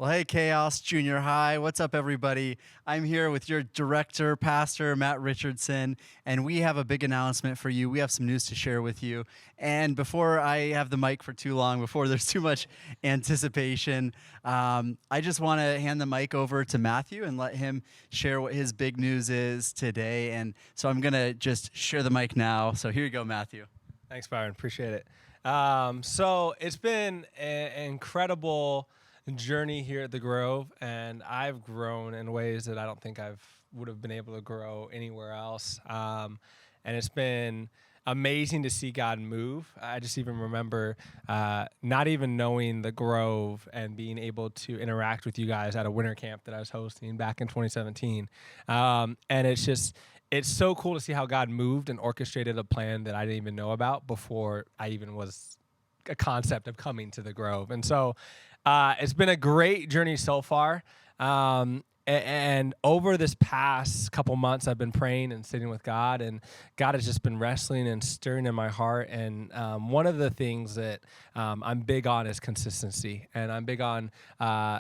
Well, hey, Chaos Junior High. What's up, everybody? I'm here with your director, Pastor Matt Richardson, and we have a big announcement for you. We have some news to share with you. And before I have the mic for too long, before there's too much anticipation, I just want to hand the mic over to Matthew and let him share what his big news is today. And so I'm going to just share the mic now. So here you go, Matthew. Thanks, Byron. Appreciate it. So it's been an incredible journey here at the Grove, and I've grown in ways that I don't think would have been able to grow anywhere else. And it's been amazing to see God move. I just even remember not even knowing the Grove and being able to interact with you guys at a winter camp that I was hosting back in 2017. And it's so cool to see how God moved and orchestrated a plan that I didn't even know about before I even was a concept of coming to the Grove. And so it's been a great journey so far. And over this past couple months, I've been praying and sitting with God, and God has just been wrestling and stirring in my heart. And one of the things that I'm big on is consistency, and I'm big on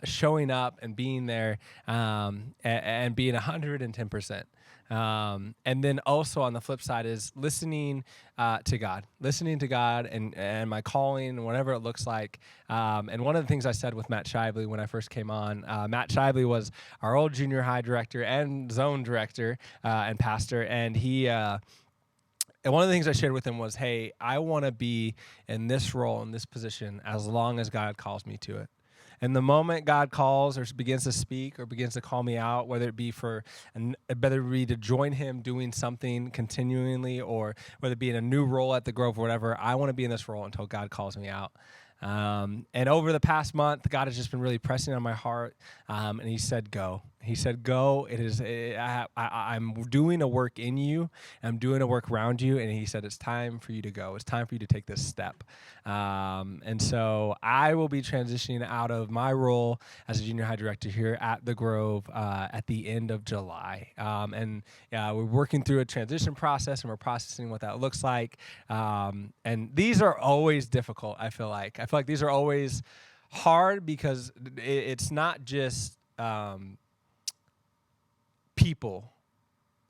showing up and being there and being 110%. And then also on the flip side is listening to God and my calling and whatever it looks like. And one of the things I said with Matt Shively when I first came on, Matt Shively was our old junior high director and zone director and pastor. And and one of the things I shared with him was, hey, I want to be in this role, in this position, as long as God calls me to it. And the moment God calls or begins to speak or begins to call me out, whether it be to join him doing something continually, or whether it be in a new role at the Grove or whatever, I want to be in this role until God calls me out. And over the past month, God has just been really pressing on my heart, and he said, go. He said, go. I'm doing a work in you. I'm doing a work around you. And he said, it's time for you to go. It's time for you to take this step. And so I will be transitioning out of my role as a junior high director here at the Grove at the end of July. And we're working through a transition process, and we're processing what that looks like. And these are always difficult, I feel like. I feel like these are always hard because it's not just people,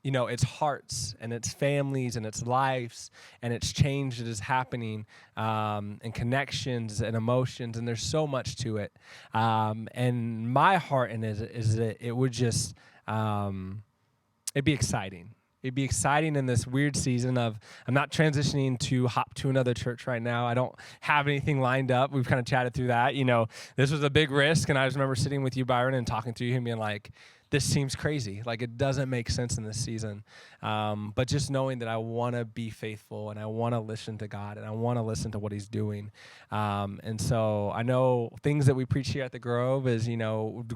it's hearts and it's families and it's lives and it's change that is happening, and connections and emotions, and there's so much to it. And my heart in it is that it would just, it'd be exciting. It'd be exciting in this weird season of, I'm not transitioning to hop to another church right now. I don't have anything lined up. We've kind of chatted through that. This was a big risk, and I just remember sitting with you, Byron, and talking to you and being like, this seems crazy. Like, it doesn't make sense in this season. But just knowing that I want to be faithful and I want to listen to God and I want to listen to what he's doing. And so I know things that we preach here at the Grove is,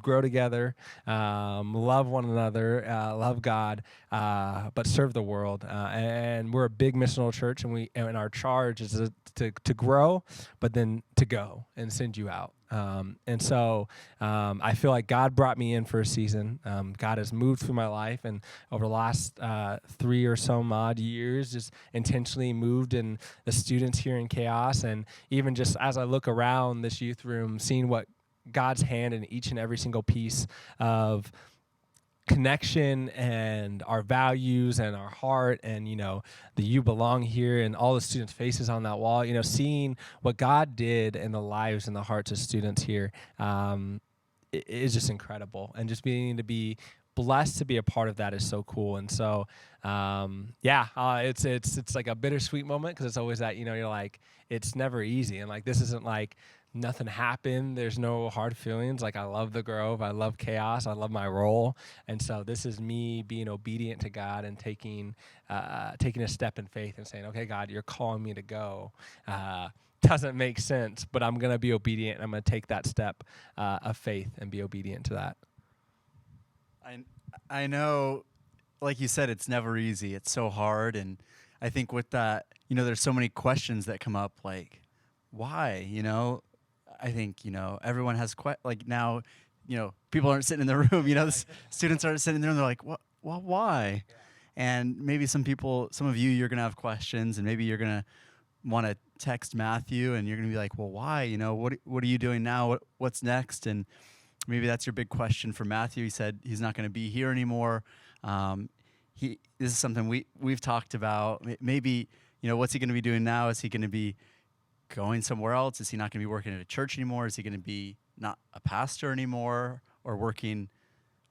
grow together, love one another, love God, but serve the world. And we're a big missional church, and our charge is to grow, but then to go and send you out. And so I feel like God brought me in for a season. God has moved through my life, and over the last 3 or so odd years, just intentionally moved in the students here in Chaos. And even just as I look around this youth room, seeing what God's hand in each and every single piece of connection and our values and our heart, and the you belong here and all the students' faces on that wall, seeing what God did in the lives and the hearts of students here is just incredible. And just being to be blessed to be a part of that is so cool. And so it's like a bittersweet moment, because it's always that, you're like, it's never easy, and like, this isn't like nothing happened. There's no hard feelings. Like, I love the Grove. I love Chaos. I love my role. And so this is me being obedient to God and taking a step in faith and saying, okay, God, you're calling me to go. Doesn't make sense, but I'm going to be obedient. And I'm going to take that step of faith and be obedient to that. I know, like you said, it's never easy. It's so hard. And I think with that, there's so many questions that come up, like, why, I think, everyone has now, people aren't sitting in the room, the students aren't sitting there and they're like, what, well, why? Yeah. And maybe some of you, you're going to have questions, and maybe you're going to want to text Matthew and you're going to be like, well, why? What are you doing now? What's next? And maybe that's your big question for Matthew. He said he's not going to be here anymore. This is something we've talked about. Maybe, what's he going to be doing now? Is he going to be going somewhere else? Is he not going to be working at a church anymore? Is he going to be not a pastor anymore or working?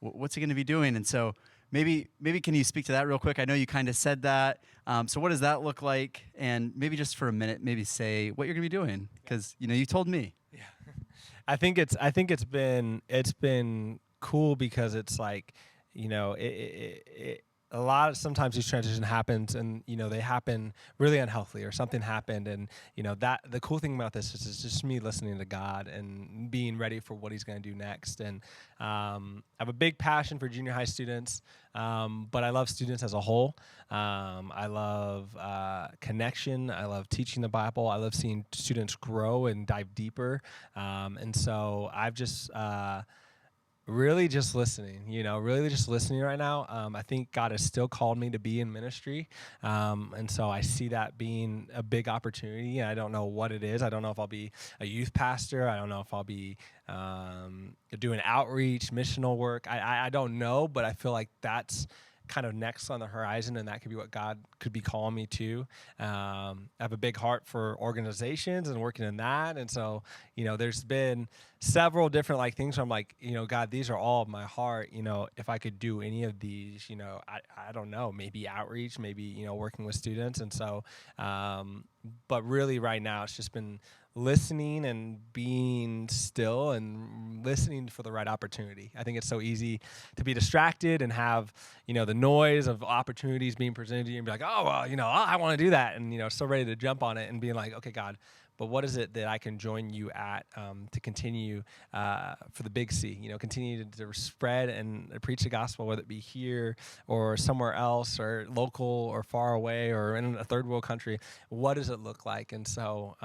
What's he going to be doing? And so maybe can you speak to that real quick? I know you kind of said that. So what does that look like? And maybe just for a minute, maybe say what you're going to be doing, because you told me. Yeah, I think it's been cool because it's like, a lot of sometimes these transitions happens and they happen really unhealthily or something happened, and that the cool thing about this is it's just me listening to God and being ready for what he's going to do next. And I have a big passion for junior high students, but I love students as a whole. I love connection. I love teaching the Bible. I love seeing students grow and dive deeper. And so I've just really just listening, really just listening right now. I think God has still called me to be in ministry. And so I see that being a big opportunity. I don't know what it is. I don't know if I'll be a youth pastor. I don't know if I'll be doing outreach, missional work. I don't know, but I feel like that's kind of next on the horizon, and that could be what God could be calling me to. I have a big heart for organizations and working in that, and so there's been several different things where I'm like, God, these are all of my heart. If I could do any of these, I don't know, maybe outreach, maybe working with students, and so but really right now it's just been listening and being still and listening for the right opportunity. I think it's so easy to be distracted and have, the noise of opportunities being presented to you and be like, oh, well, I want to do that. And, so ready to jump on it and being like, okay, God, but what is it that I can join you at to continue for the big C, continue to spread and preach the gospel, whether it be here or somewhere else or local or far away or in a third world country. What does it look like? And so,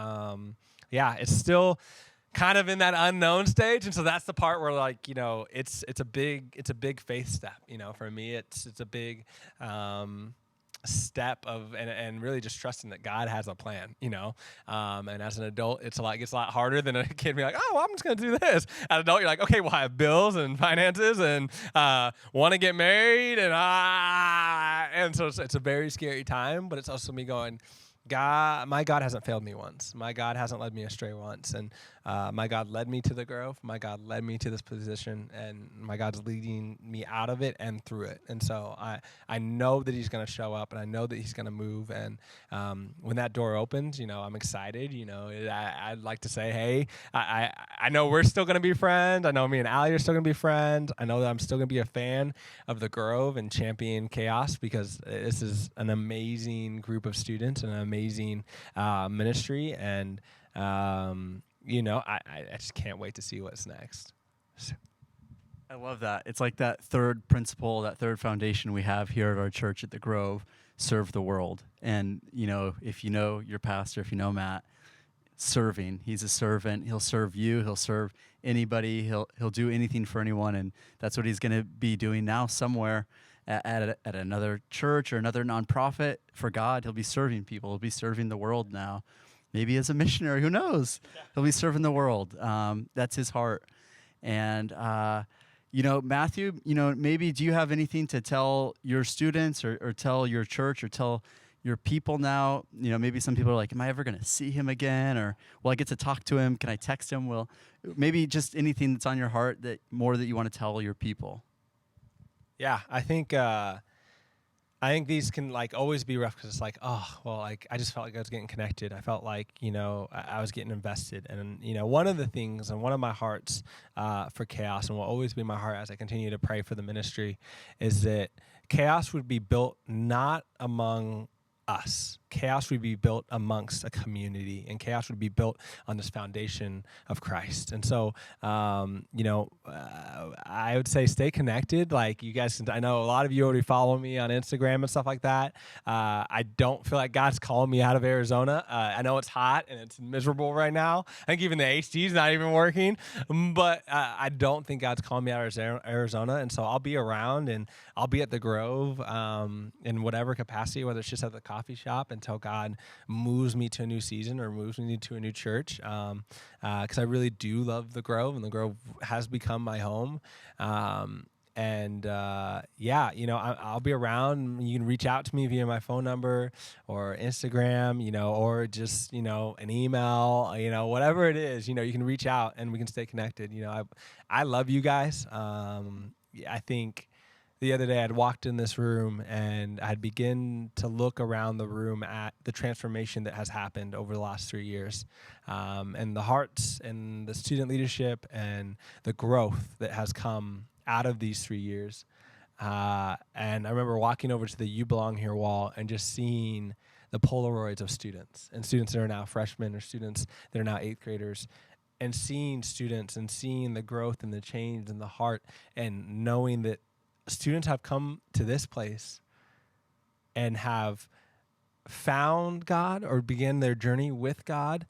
it's still kind of in that unknown stage, and so that's the part where it's a big faith step. For me, it's a big step of and really just trusting that God has a plan. And as an adult, gets a lot harder than a kid being like, oh, well, I'm just gonna do this. As an adult, you're like, okay, well, I have bills and finances and want to get married and so it's a very scary time, but it's also me going, my God hasn't failed me once. My God hasn't led me astray once. And my God led me to the Grove. My God led me to this position. And my God's leading me out of it and through it. And so I know that he's going to show up, and I know that he's going to move. And when that door opens, I'm excited. I'd like to say, hey, I know we're still going to be friends. I know me and Allie are still going to be friends. I know that I'm still going to be a fan of the Grove and champion Chaos, because this is an amazing group of students and an amazing ministry, and I just can't wait to see what's next. I love that. It's like that third principle, that third foundation we have here at our church at the Grove: serve the world. And if you know your pastor, if you know Matt, serving, he's a servant. He'll serve you. He'll serve anybody. He'll do anything for anyone, and that's what he's going to be doing now somewhere. At another church or another nonprofit for God. He'll be serving people. He'll be serving the world now. Maybe as a missionary, who knows? Yeah. He'll be serving the world. That's his heart. And, Matthew, maybe do you have anything to tell your students or tell your church or tell your people now? Maybe some people are like, am I ever going to see him again? Or will I get to talk to him? Can I text him? Well, maybe just anything that's on your heart that you want to tell your people. Yeah, I think these can always be rough, because it's like, oh, well, I just felt like I was getting connected. I felt like I was getting invested, and one of the things and one of my hearts for Chaos, and will always be my heart as I continue to pray for the ministry, is that Chaos would be built not among us. Chaos would be built amongst a community, and Chaos would be built on this foundation of Christ. And so, I would say stay connected. You guys, I know a lot of you already follow me on Instagram and stuff like that. I don't feel like God's calling me out of Arizona. I know it's hot and it's miserable right now. I think even the HD is not even working, but I don't think God's calling me out of Arizona. And so I'll be around, and I'll be at the Grove in whatever capacity, whether it's just at the coffee shop. until God moves me to a new season or moves me to a new church. Because I really do love the Grove, and the Grove has become my home. Yeah, I'll be around. You can reach out to me via my phone number or Instagram, or just, an email, whatever it is, you can reach out and we can stay connected. I love you guys. I think the other day I'd walked in this room and I'd begin to look around the room at the transformation that has happened over the last 3 years, and the hearts and the student leadership and the growth that has come out of these 3 years. And I remember walking over to the You Belong Here wall and just seeing the Polaroids of students and students that are now freshmen or students that are now 8th graders, and seeing students and seeing the growth and the change and the heart, and knowing that students have come to this place and have found God or began their journey with God.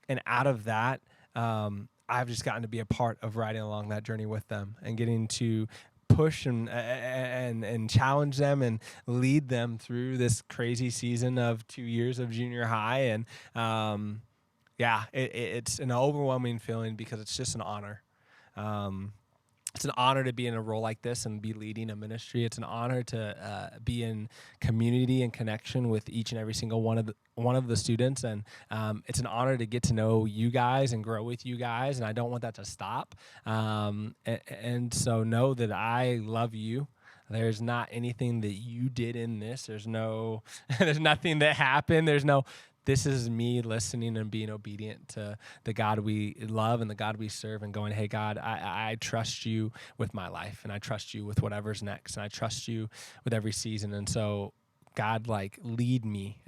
And out of that, I've just gotten to be a part of riding along that journey with them and getting to push and challenge them and lead them through this crazy season of 2 years of junior high. And it's an overwhelming feeling because it's just an honor. It's an honor to be in a role like this and be leading a ministry. It's an honor to be in community and connection with each and every single one of the students, and it's an honor to get to know you guys and grow with you guys. And I don't want that to stop. And so know that I love you. There's not anything that you did in this. There's nothing that happened. This is me listening and being obedient to the God we love and the God we serve, and going, hey, God, I trust you with my life, and I trust you with whatever's next, and I trust you with every season. And so, God, lead me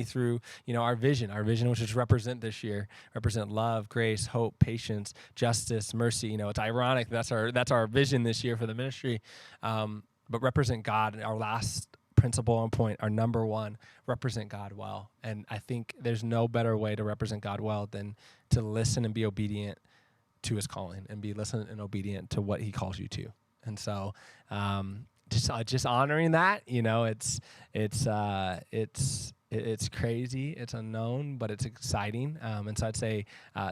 through, our vision, which is represent this year, represent love, grace, hope, patience, justice, mercy. It's ironic. That's our vision this year for the ministry. But represent God, our last principle and point, our number one, represent God well. And I think there's no better way to represent God well than to listen and be obedient to his calling, and be listening and obedient to what he calls you to. And so, just honoring that, it's crazy, it's unknown, but it's exciting. And so I'd say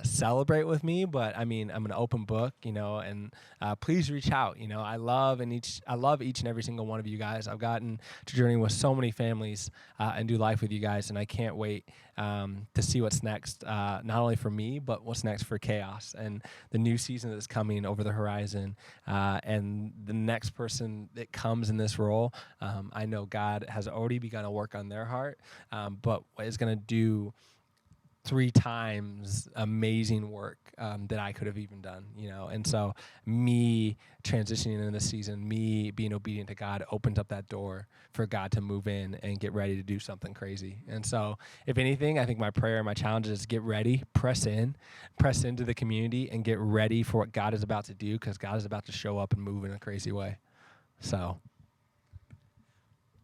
celebrate with me, but I'm an open book, and please reach out. I love each and every single one of you guys. I've gotten to journey with so many families and do life with you guys, and I can't wait to see what's next, not only for me, but what's next for Chaos and the new season that's coming over the horizon, and the next person that comes in this role. I know God has already begun to work on their heart, but is going to do 3 times amazing work that I could have even done, And so me transitioning in this season, me being obedient to God, opens up that door for God to move in and get ready to do something crazy. And so if anything, I think my prayer and my challenge is get ready, press into the community, and get ready for what God is about to do, because God is about to show up and move in a crazy way. So.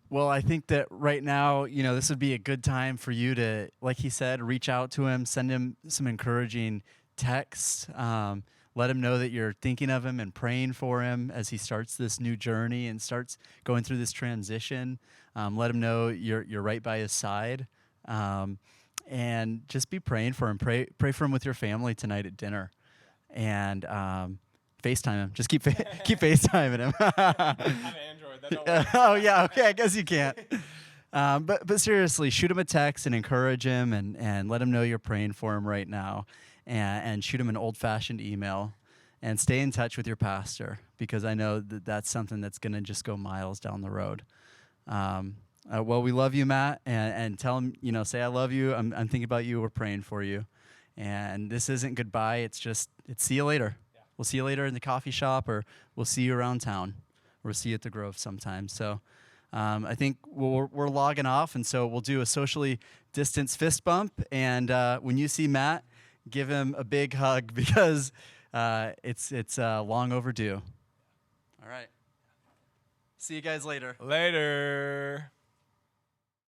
Well, I think that right now, this would be a good time for you to, like he said, reach out to him, send him some encouraging texts, let him know that you're thinking of him and praying for him as he starts this new journey and starts going through this transition. Let him know you're right by his side, and just be praying for him. Pray for him with your family tonight at dinner, and FaceTime him. Just keep FaceTiming him. I'm an Android. That don't work. Oh yeah, okay. I guess you can't. But seriously, shoot him a text and encourage him, and let him know you're praying for him right now, and shoot him an old-fashioned email, and stay in touch with your pastor, because I know that's something that's going to just go miles down the road. Well, we love you, Matt, and tell him, say I love you. I'm thinking about you. We're praying for you, and this isn't goodbye. It's see you later. We'll see you later in the coffee shop, or we'll see you around town, or we'll see you at the Grove sometime. So I think we're logging off, and so we'll do a socially distanced fist bump. And when you see Matt, give him a big hug, because it's long overdue. All right. See you guys later. Later.